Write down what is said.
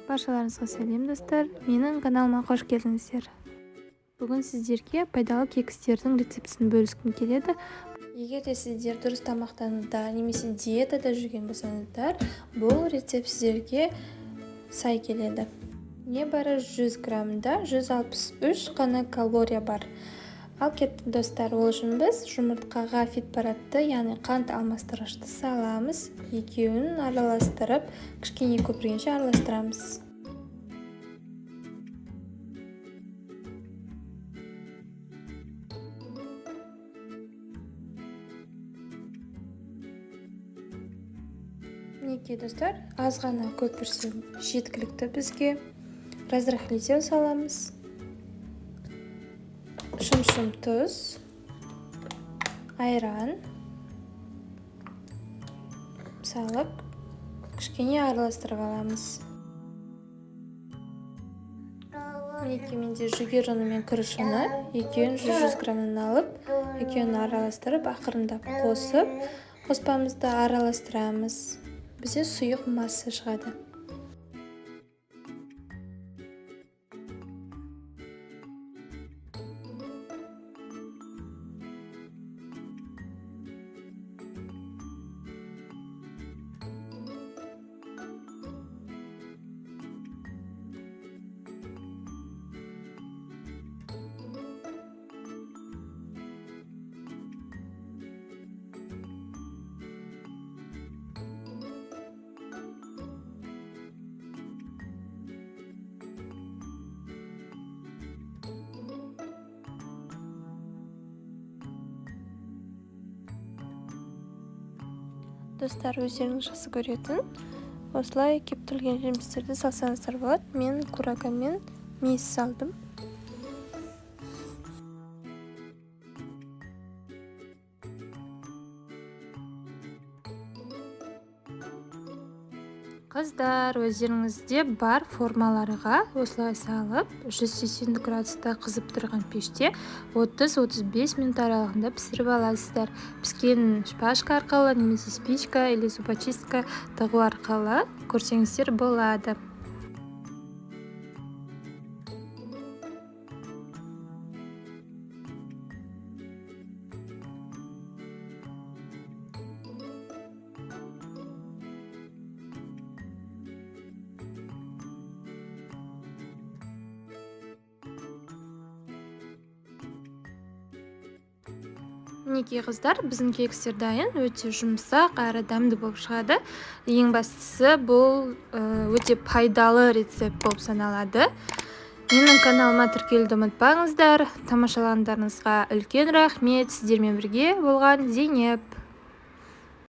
Баршаларыңызға сәлем достар, менің каналыма қош келдіңіздер. Бүгін сіздерге пайдалы кекістердің рецептісін бөліскім келеді. Егер де сіздер дұрыс тамақтануда немесе диетада жүрген болсаңыздар, бұл рецепт сіздерге сай келеді. Небәрі 100 граммда 163 қана калория бар. Ал кеттік достар, ол үшін біз жұмыртқаға фитбаратты, яғни қант алмастырғышты саламыз. Екеуін араластырып, кішкене көпіргенше араластырамыз. Мінекей достар, аз ғана көпірсе жеткілікті бізге. Разрыхлитель саламыз. Шым-шым тұз, айран салып, кішкене араластырып аламыз. Мінекей менде жүгері ұны мен күріш ұны, екеуін 100 граммнан алып, екеуін араластырып, ақырындап қосып, қоспамызды араластырамыз. Бізде сұйық масса шығады. Достар, өздеріңіз жақсы көретін осылай кептірілген жемістерді салсаңыздар болады. Мен курага мен мейіз салдым. Қыздар, өздеріңізде бар формаларға осылай салып, 180 градуста қызып тұрған пеште 30-35 минут аралығында пісіріп аласыздар. Піскен шпажка арқылы немесе спичка или зубочистка тығу арқылы көрсеңіздер болады. Мінекей қыздар, біздің кекістер дайын, өте жұмсақ әрі дәмді болып шығады. Ең бастысы бұл өте пайдалы рецепт болып саналады. Менің каналыма тіркелуді ұмытпаңыздар. Тамашалағандарыңызға үлкен рахмет. Сіздермен бірге болған Зейнеп.